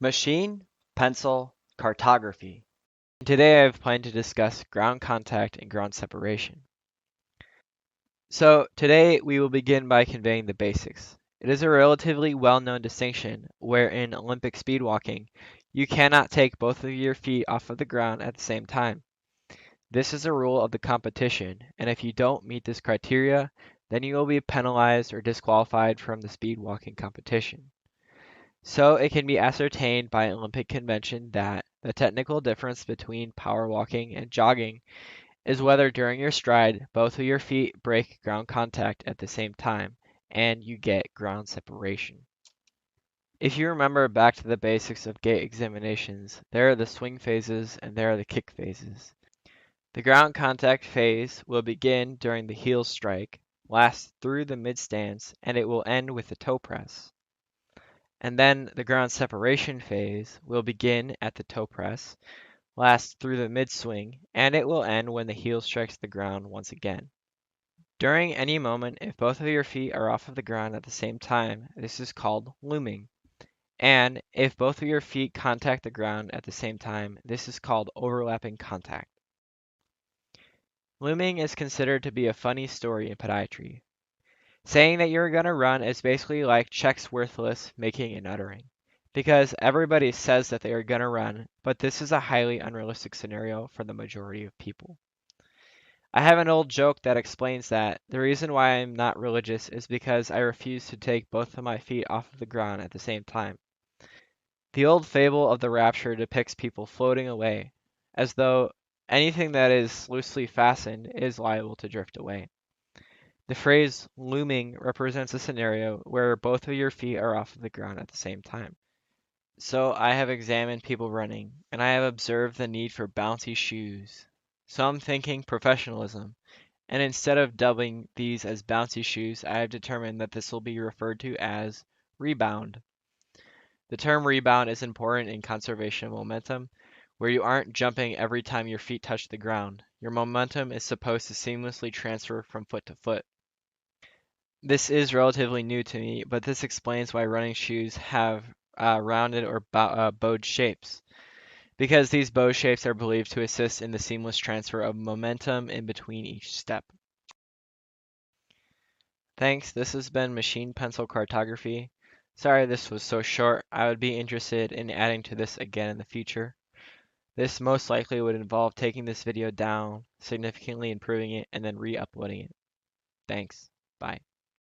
Machine, pencil, cartography. Today I've planned to discuss ground contact and ground separation. So today we will begin by conveying the basics. It is a relatively well-known distinction where in Olympic speed walking, you cannot take both of your feet off of the ground at the same time. This is a rule of the competition, and if you don't meet this criteria, then you will be penalized or disqualified from the speed walking competition. So it can be ascertained by Olympic convention that the technical difference between power walking and jogging is whether during your stride both of your feet break ground contact at the same time and you get ground separation. If you remember back to the basics of gait examinations, there are the swing phases and there are the kick phases. The ground contact phase will begin during the heel strike, last through the mid stance, and it will end with the toe press. And then the ground separation phase will begin at the toe press, last through the mid swing, and it will end when the heel strikes the ground once again. During any moment, if both of your feet are off of the ground at the same time, this is called looming. And if both of your feet contact the ground at the same time, this is called overlapping contact. Looming is considered to be a funny story in podiatry. Saying that you're going to run is basically like checks worthless making and uttering. Because everybody says that they are going to run, but this is a highly unrealistic scenario for the majority of people. I have an old joke that explains that the reason why I'm not religious is because I refuse to take both of my feet off of the ground at the same time. The old fable of the rapture depicts people floating away, as though anything that is loosely fastened is liable to drift away. The phrase looming represents a scenario where both of your feet are off of the ground at the same time. So I have examined people running, and I have observed the need for bouncy shoes. So I'm thinking professionalism, and instead of dubbing these as bouncy shoes, I have determined that this will be referred to as rebound. The term rebound is important in conservation of momentum, where you aren't jumping every time your feet touch the ground. Your momentum is supposed to seamlessly transfer from foot to foot. This is relatively new to me, but this explains why running shoes have rounded or bowed shapes, because these bow shapes are believed to assist in the seamless transfer of momentum in between each step. Thanks, this has been Machine Pencil Cartography. Sorry this was so short. I would be interested in adding to this again in the future. This most likely would involve taking this video down, significantly improving it, and then re-uploading it. Thanks. Bye.